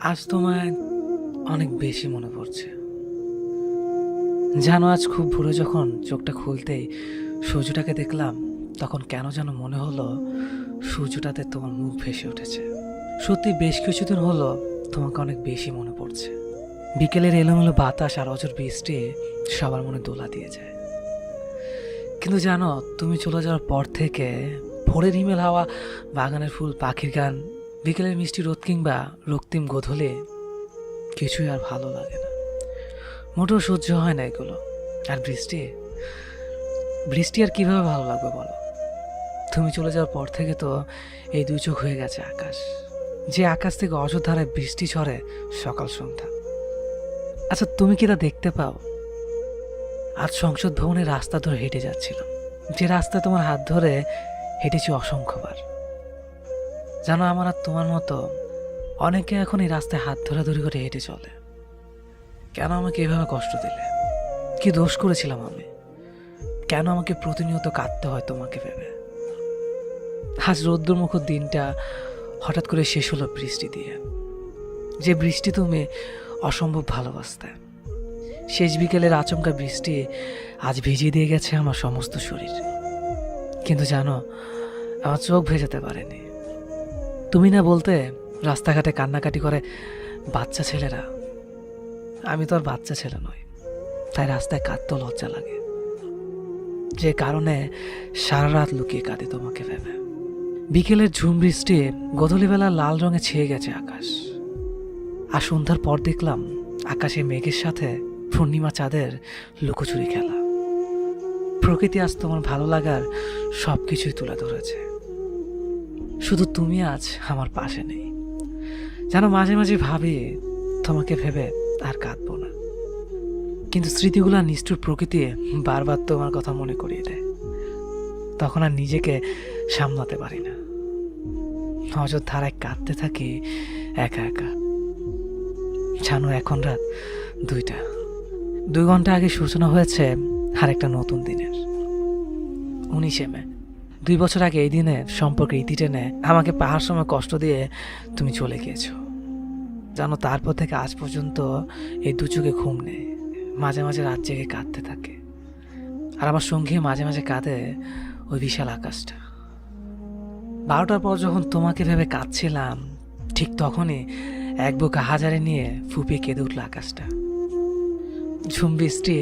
আজ তোমায় অনেক বেশি মনে পড়ছে। জানো, আজ খুব ভোরে যখন চোখটা খুলতেই সূর্যটাকে দেখলাম, তখন কেন যেন মনে হলো সূর্যটাতে তোমার মুখ ভেসে উঠেছে। সত্যি বেশ কিছুদিন হলো তোমাকে অনেক বেশি মনে পড়ছে। বিকেলের এলোমেলো বাতাস আর অঝোর বৃষ্টি সবার মনে দোলা দিয়ে যায়। কিন্তু জানো, তুমি চলে যাওয়ার পর থেকে ভোরের হিমেল হাওয়া, বাগানের ফুল, পাখির গান, বিকেলের মিষ্টি রোদ কিংবা রক্তিম গোধূলি কিছুই আর ভালো লাগে না। মোটেও সহ্য হয় না এগুলো। আর বৃষ্টি বৃষ্টি আর কিভাবে ভালো লাগবে বলো? তুমি চলে যাওয়ার পর থেকে তো এই দুই চোখ হয়ে গেছে আকাশ, যে আকাশ থেকে অযোধ্যারায় বৃষ্টি ঝরে সকাল সন্ধ্যা। আচ্ছা, তুমি কি তা দেখতে পাও? আজ সংসদ ভবনের রাস্তা ধরে হেঁটে যাচ্ছিলাম, যে রাস্তা তোমার হাত ধরে হেঁটেছি অসংখ্যবার। জানো, আমার আর তোমার মতো অনেকে এখন এই রাস্তায় হাত ধরাধরি করে হেঁটে চলে। কেন আমাকে এভাবে কষ্ট দিলে? কি দোষ করেছিলাম আমি? কেন আমাকে প্রতিনিয়ত কাঁদতে হয় তোমাকে ভেবে? আজ রৌদ্রমুখর দিনটা হঠাৎ করে শেষ হলো বৃষ্টি দিয়ে, যে বৃষ্টি তুমি অসম্ভব ভালোবাসতে। শেষ বিকেলের আচমকা বৃষ্টি আজ ভিজিয়ে দিয়ে গেছে আমার সমস্ত শরীর। কিন্তু জানো, আমার চোখ ভেজাতে পারেনি। তুমি না বলতে রাস্তাঘাটে কান্নাকাটি করে বাচ্চা ছেলেরা। আমি তো আর বাচ্চা ছেলে নই, তাই রাস্তায় কাঁদতেও লজ্জা লাগে, যে কারণে সারা রাত লুকিয়ে কাঁদে তোমাকে ভেবে। বিকেলের ঝুম বৃষ্টি গধূলিবেলা লাল রঙে ছেয়ে গেছে আকাশ। আর সন্ধ্যার পর দেখলাম আকাশে মেঘের সাথে পূর্ণিমা চাঁদের লুকোচুরি খেলা। প্রকৃতি আজ তোমার ভালো লাগার সব কিছুই তুলে ধরেছে। শুধু তুমি আজ আমার পাশে নেই। যেন মাঝে মাঝে ভাবি তোমাকে ভেবে আর কাঁদবো না, কিন্তু স্মৃতিগুলা নিষ্ঠুর প্রকৃতি বারবার তোমার কথা মনে করিয়ে দেয়। তখন আর নিজেকে সামলাতে পারি না, অযোধ্যারায় কাঁদতে থাকি একা একা। জানো, এখন রাত 2টা। 2 ঘন্টা আগে সূচনা হয়েছে আর একটা নতুন দিনের। 19শে মে। 2 বছর আগে এই দিনে সম্পর্কে ইতি টেনে আমাকে পাহাড় সময় কষ্ট দিয়ে তুমি চলে গিয়েছো। জানো, তারপর থেকে আজ পর্যন্ত এই দু চোখে ঘুম নেই। মাঝে মাঝে রাত জেগে কাঁদতে থাকে, আর আমার সঙ্গী মাঝে মাঝে কাঁদে ওই বিশাল আকাশটা। 12টার পর যখন তোমাকে ভেবে কাঁদছিলাম, ঠিক তখনই এক বুক হাজারে নিয়ে ফুপিয়ে কেঁদে উঠল আকাশটা। ঝুম বৃষ্টি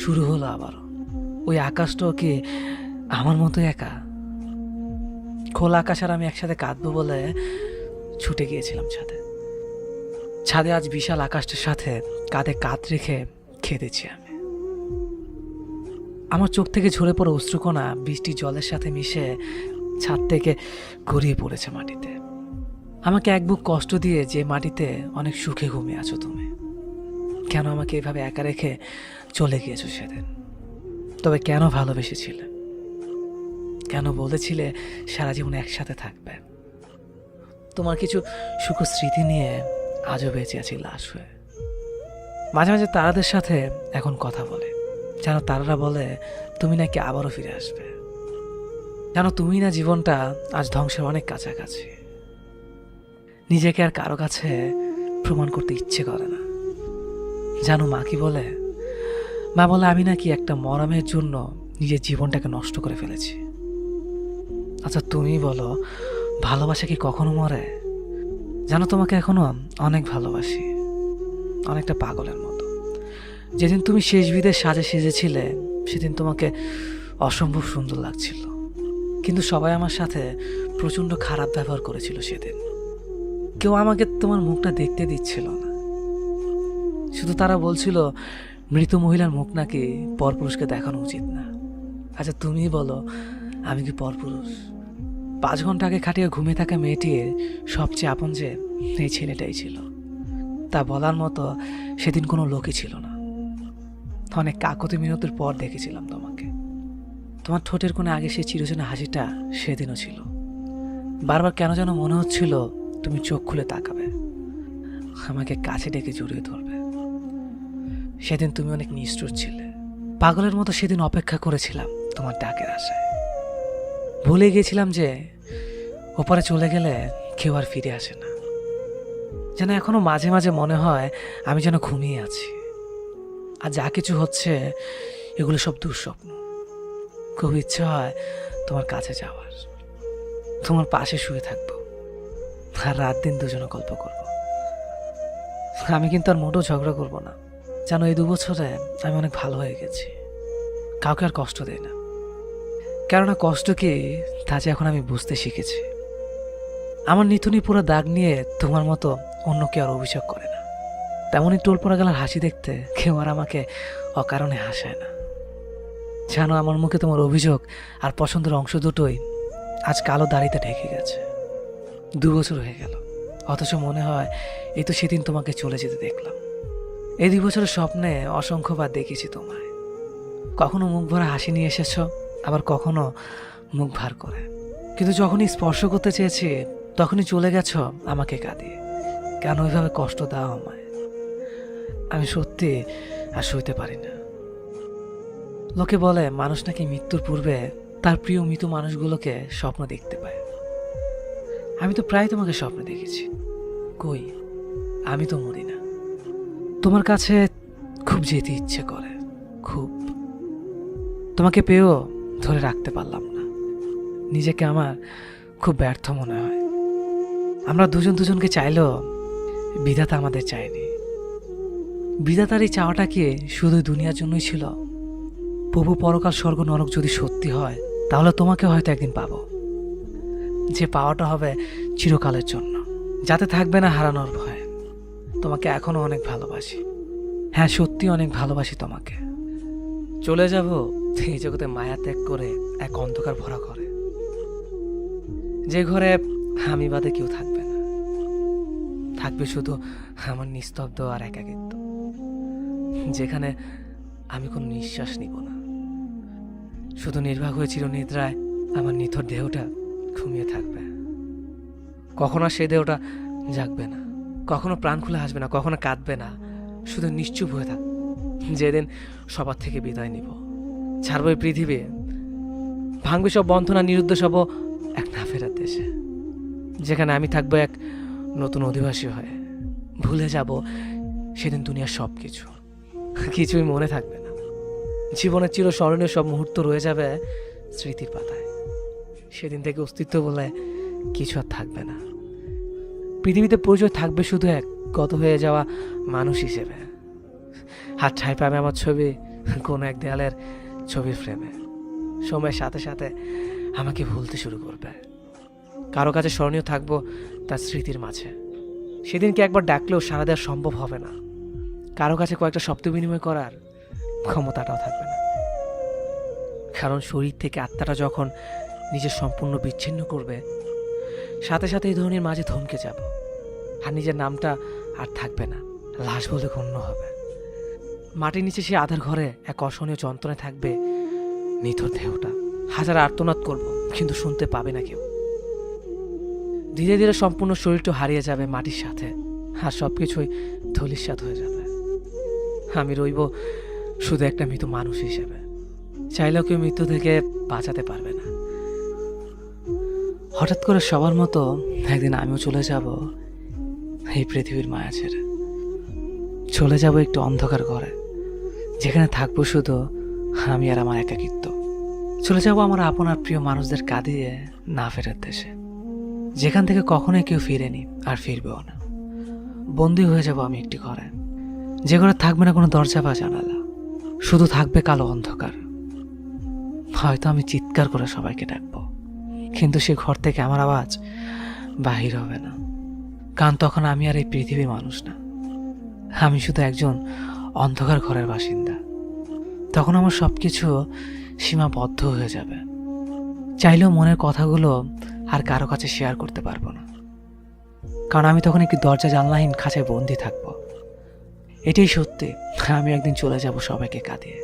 শুরু হলো আবারও। ওই আকাশটাও কি আমার মতো একা? খোলা আকাশ আর আমি একসাথে কাঁদবো বলে ছুটে গিয়েছিলাম ছাদে। ছাদে আজ বিশাল আকাশটার সাথে কাঁধে কাঁধ রেখে কেঁদেছি আমি। আমার চোখ থেকে ঝরে পড়ে অশ্রুকণা বৃষ্টির জলের সাথে মিশে ছাদ থেকে গড়িয়ে পড়েছে মাটিতে। আমাকে এক বুক কষ্ট দিয়ে যে মাটিতে অনেক সুখে ঘুমিয়ে আছো তুমি, কেন আমাকে এভাবে একা রেখে চলে গিয়েছো সেদিন? তবে কেন ভালোবেসেছিলে? কেন বলেছিলে সারা জীবন একসাথে থাকবে? তোমার কিছু সুখ স্মৃতি নিয়ে আজও বেঁচে আছি লাশ হয়ে। মাঝে মাঝে তারাদের সাথে এখন কথা বলে। যেন তারারা বলে তুমি নাকি আবারও ফিরে আসবে। জানো, তুমি না জীবনটা আজ ধ্বংসের অনেক কাছাকাছি। নিজেকে আর কারো কাছে প্রমাণ করতে ইচ্ছে করে না। জানো, মা কি বলে? মা বলে আমি নাকি একটা মরমের জন্য নিজের জীবনটাকে নষ্ট করে ফেলেছি। আচ্ছা, তুমি বলো, ভালোবাসা কি কখনো মরে? জানো, তোমাকে এখনো অনেক ভালোবাসি, অনেকটা পাগলের মতো। যেদিন তুমি শেষ বিদের সাজে সেজেছিলে, সেদিন তোমাকে অসম্ভব সুন্দর লাগছিল। কিন্তু সবাই আমার সাথে প্রচণ্ড খারাপ ব্যবহার করেছিল সেদিন। কেউ আমাকে তোমার মুখটা দেখতে দিচ্ছিল না। শুধু তারা বলছিল মৃত মহিলার মুখ নাকি পরপুরুষকে দেখানো উচিত না। আচ্ছা, তুমি বলো, আমি কি পরপুরুষ? 5 ঘন্টা আগে খাটিয়ে ঘুমিয়ে থাকা মেয়েটির সবচেয়ে আপন যে এই ছেলেটাই ছিল, তা বলার মতো সেদিন কোনো লোকই ছিল না। অনেক কাকতি মিনতির পর দেখেছিলাম তোমাকে। তোমার ঠোঁটের কোণে আগে সেই চিরচেনা হাসিটা সেদিনও ছিল। বারবার কেন যেন মনে হচ্ছিল তুমি চোখ খুলে তাকাবে, আমাকে কাছে ডেকে জড়িয়ে ধরবে। সেদিন তুমি অনেক নিষ্ঠুর ছিলে। পাগলের মতো সেদিন অপেক্ষা করেছিলাম তোমার ডাকের আশায়। ভুলে গিয়েছিলাম যে ওপারে চলে গেলে কেউ আর ফিরে আসে না। যেন এখনো মাঝে মাঝে মনে হয় আমি যেন ঘুমিয়ে আছি, আর যা কিছু হচ্ছে এগুলো সব দুঃস্বপ্ন। খুব ইচ্ছে হয় তোমার কাছে যাওয়ার, তোমার পাশে শুয়ে থাকবো, আর রাত দিন দুজনে গল্প করব। আমি কিন্তু আর মোটেও ঝগড়া করব না। যেন এই 2 বছরে আমি অনেক ভালো হয়ে গেছি, কাউকে আর কষ্ট দেই না। কেননা কষ্ট কি তা যে এখন আমি বুঝতে শিখেছি। আমার নিথুনি পুরো দাগ নিয়ে তোমার মতো অন্য কেউ আর অভিযোগ করে না। তেমনই টোল পড়া গেলার হাসি দেখতে কেউ আর আমাকে অকারণে হাসায় না। জানো, আমার মুখে তোমার অভিযোগ আর পছন্দের অংশ দুটোই আজ কালো দাড়িতে ঢেকে গেছে। 2 বছর হয়ে গেল, অথচ মনে হয় এই তো সেদিন তোমাকে চলে যেতে দেখলাম। এই 2 বছরের স্বপ্নে অসংখ্যবার দেখেছি তোমায়। কখনো মুখ ভরা হাসি নিয়ে এসেছ, আবার কখনো মুখ ভার করে। কিন্তু যখনই স্পর্শ করতে চেয়েছি তখনই চলে গেছ আমাকে কাঁদিয়ে। কেন ওইভাবে কষ্ট দাও আমায়? আমি সত্যি আর সইতে পারি না। লোকে বলে মানুষ নাকি মৃত্যুর পূর্বে তার প্রিয় মৃত মানুষগুলোকে স্বপ্ন দেখতে পায়। আমি তো প্রায় তোমাকে স্বপ্ন দেখেছি। কই, আমি তো মরি না। তোমার কাছে খুব যেতে ইচ্ছে করে, খুব। তোমাকে পেয়েও ধরে রাখতে পারলাম না। নিজেকে আমার খুব ব্যর্থ মনে হয়। আমরা দুজনকে চাইলেও বিধাতা আমাদের চায়নি। বিধাতার এই চাওয়াটা কি শুধু দুনিয়ার জন্যই ছিল? প্রভু পরকাল স্বর্গ নরক যদি সত্যি হয়, তাহলে তোমাকে হয়তো একদিন পাবো, যে পাওয়াটা হবে চিরকালের জন্য, যাতে থাকবে না হারানোর ভয়। তোমাকে এখনো অনেক ভালোবাসি। হ্যাঁ, সত্যি অনেক ভালোবাসি তোমাকে। চলে যাব এই জগতে মায়া ত্যাগ করে এক অন্ধকার ভরা ঘরে, যে ঘরে আমি বাদে কেউ থাকবে না। থাকবে শুধু আমার নিস্তব্ধ আর একাকিত্ব, যেখানে আমি কোনো নিঃশ্বাস নিব না। শুধু নির্বাক হয়ে চিরনিদ্রায় আমার নিথর দেহটা ঘুমিয়ে থাকবে। কখনো আর সেই দেহটা জাগবে না, কখনো প্রাণ খুলে হাসবে না, কখনো কাঁদবে না। শুধু নিশ্চুপ হয়ে থাক, যেদিন সবার থেকে বিদায় নিব। ছাড়বো এই পৃথিবী, ভাঙবে সব বন্ধনা, নিরুদ্দেশ হব এক না ফেরার দেশে, যেখানে আমি থাকবো এক নতুন অধিবাসী হয়ে। ভুলে যাব সেদিন দুনিয়ার সব কিছু, কিছুই মনে থাকবে না। জীবনের চিরস্মরণীয় সব মুহূর্ত রয়ে যাবে স্মৃতির পাতায়। সেদিন থেকে অস্তিত্ব বলে কিছু আর থাকবে না। পৃথিবীতে পরিচয় থাকবে শুধু এক গত হয়ে যাওয়া মানুষ হিসেবে। হাত ঠাঁই পাবে আমার ছবি কোনো এক দেয়ালের ছবির ফ্রেমে। সময়ের সাথে সাথে আমাকে ভুলতে শুরু করবে। কারো কাছে স্মরণীয় থাকবো তার স্মৃতির মাঝে। সেদিনকে একবার ডাকলেও সারা দেওয়া সম্ভব হবে না। কারো কাছে কয়েকটা শব্দ বিনিময় করার ক্ষমতাটাও থাকবে না। কারণ শরীর থেকে আত্মাটা যখন নিজের সম্পূর্ণ বিচ্ছিন্ন করবে, সাথে সাথে এই ধরনের মাঝে থমকে যাব, আর নিজের নামটা আর থাকবে না, লাশ বলে গণ্য হবে। মাটির নিচে সে আধার ঘরে এক অসহনীয় যন্ত্রণায় থাকবে নিথর দেহটা। হাজার আর্তনাদ করব, কিন্তু শুনতে পাবে না কেউ। ধীরে ধীরে সম্পূর্ণ শরীরটা হারিয়ে যাবে মাটির সাথে, আর সবকিছুই ধূলিসাৎ হয়ে যাবে। আমি রইব শুধু একটা মৃত মানুষ হিসেবে। চাইলেও কেউ মৃত্যু থেকে বাঁচাতে পারবে না। হঠাৎ করে সবার মতো একদিন আমিও চলে যাব এই পৃথিবীর মায়া ছেড়ে। চলে যাব একটু অন্ধকার ঘরে, যেখানে থাকবো শুধু আমি আর আমার একাকিত্ব। চলে যাব আমার আপন আর প্রিয় মানুষদের কাঁদিয়ে না ফেরার দেশে, যেখান থেকে কখনোই কেউ ফিরেনি আর ফিরবেও না। বন্দী হয়ে যাব আমি একটি ঘরে, যে ঘরে থাকবে না কোনো দরজা বা জানালা, শুধু থাকবে কালো অন্ধকার। হয়তো আমি চিৎকার করে সবাইকে ডাকবো, কিন্তু সে ঘর থেকে আমার আওয়াজ বাহির হবে না। কারণ তখন আমি আর এই পৃথিবীর মানুষ না, আমি শুধু একজন অন্ধকার ঘরের বাসিন্দা। তখন আমার সব কিছু সীমাবদ্ধ হয়ে যাবে। চাইলেও মনের কথাগুলো আর কারো কাছে শেয়ার করতে পারবো না, কারণ আমি তখন একটি দরজা জানলাহীন খাঁচায় বন্দি থাকবো। এটাই সত্যি, আমি একদিন চলে যাব সবাইকে কাঁদিয়ে।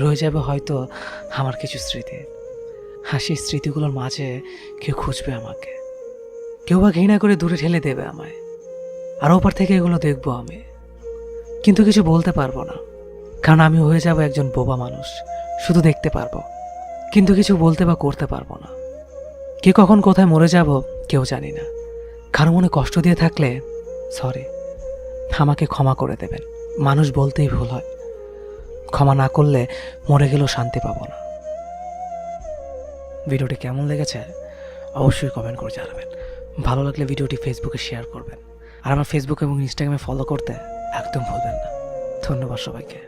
রয়ে যাবে হয়তো আমার কিছু স্মৃতি, হাসির স্মৃতিগুলোর মাঝে কেউ খুঁজবে আমাকে, কেউ বা ঘৃণা করে দূরে ঠেলে দেবে আমায়। আর ওপার থেকে এগুলো দেখবো আমি, কিন্তু কিছু বলতে পারবো না, কারণ আমি হয়ে যাব একজন বোবা মানুষ। শুধু দেখতে পারবো, কিন্তু কিছু বলতে বা করতে পারবো না। কে কখন কোথায় মরে যাব কেউ জানি না। কারো মনে কষ্ট দিয়ে থাকলে সরি, আমাকে ক্ষমা করে দেবেন। মানুষ বলতেই ভুল হয়, ক্ষমা না করলে মরে গেলেও শান্তি পাবো না। ভিডিওটি কেমন লেগেছে অবশ্যই কমেন্ট করে জানাবেন। ভালো লাগলে ভিডিওটি ফেসবুকে শেয়ার করবেন, আর আমার ফেসবুক এবং ইনস্টাগ্রামে ফলো করতে একদম ভুলবেন না। ধন্যবাদ সবাইকে।